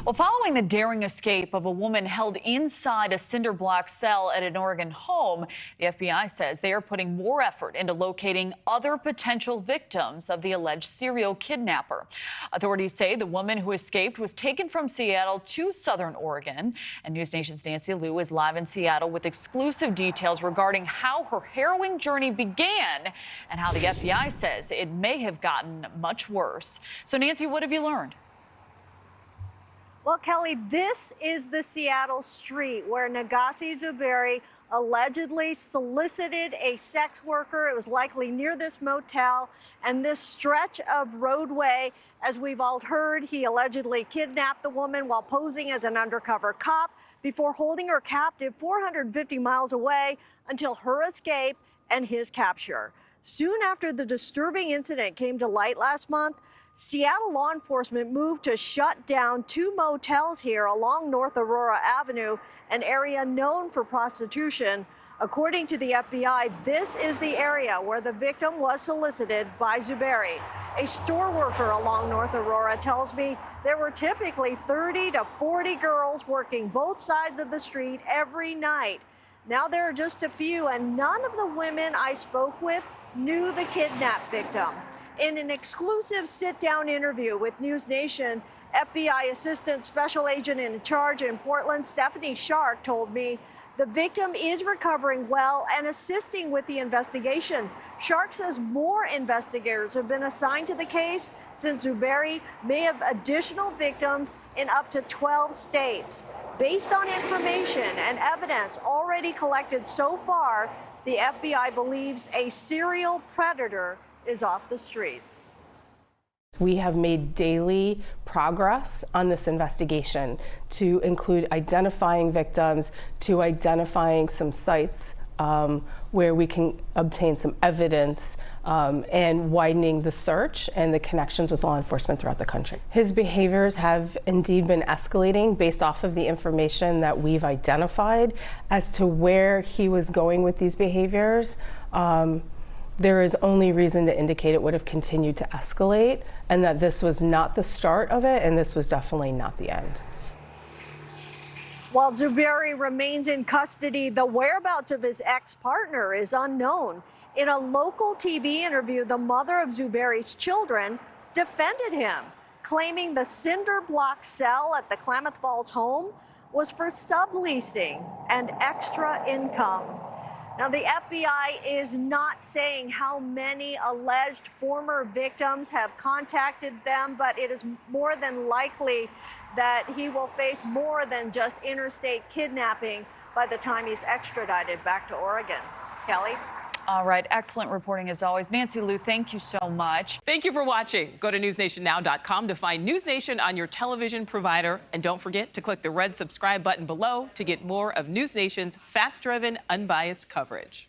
Well, following the daring escape of a woman held inside a cinder block cell at an Oregon home, the FBI says they are putting more effort into locating other potential victims of the alleged serial kidnapper. Authorities say the woman who escaped was taken from Seattle to Southern Oregon. And NewsNation's Nancy Liu is live in Seattle with exclusive details regarding how her harrowing journey began and how the FBI says it may have gotten much worse. So, Nancy, what have you learned? Well, Kelly, this is the Seattle street where Negasi Zuberi allegedly solicited a sex worker. It was likely near this motel, and this stretch of roadway, as we've all heard, he allegedly kidnapped the woman while posing as an undercover cop before holding her captive 450 miles away until her escape and his capture. Soon after the disturbing incident came to light last month, Seattle law enforcement moved to shut down 2 motels here along North Aurora Avenue, an area known for prostitution. According to the FBI, this is the area where the victim was solicited by Zuberi. A store worker along North Aurora tells me there were typically 30 to 40 girls working both sides of the street every night. Now there are just a few, and none of the women I spoke with knew the kidnap victim. In an exclusive sit-down interview with NewsNation, FBI Assistant Special Agent in charge in Portland, Stephanie Shark, told me the victim is recovering well and assisting with the investigation. Shark says more investigators have been assigned to the case since Zuberi may have additional victims in up to 12 states. Based on information and evidence already collected so far, the FBI believes a serial predator is off the streets. We have made daily progress on this investigation to include identifying victims, to identifying some sites where we can obtain some evidence and widening the search and the connections with law enforcement throughout the country. His behaviors have indeed been escalating based off of the information that we've identified as to where he was going with these behaviors. There is only reason to indicate it would have continued to escalate and that this was not the start of it, and this was definitely not the end. While Zuberi remains in custody, the whereabouts of his ex-partner is unknown. In a local TV interview, the mother of Zuberi's children defended him, claiming the cinder block cell at the Klamath Falls home was for subleasing and extra income. Now, the FBI is not saying how many alleged former victims have contacted them, but it is more than likely that he will face more than just interstate kidnapping by the time he's extradited back to Oregon. Kelly? All right. Excellent reporting as always. Nancy Liu, thank you so much. Thank you for watching. Go to newsnationnow.com to find NewsNation on your television provider. And don't forget to click the red subscribe button below to get more of NewsNation's fact-driven, unbiased coverage.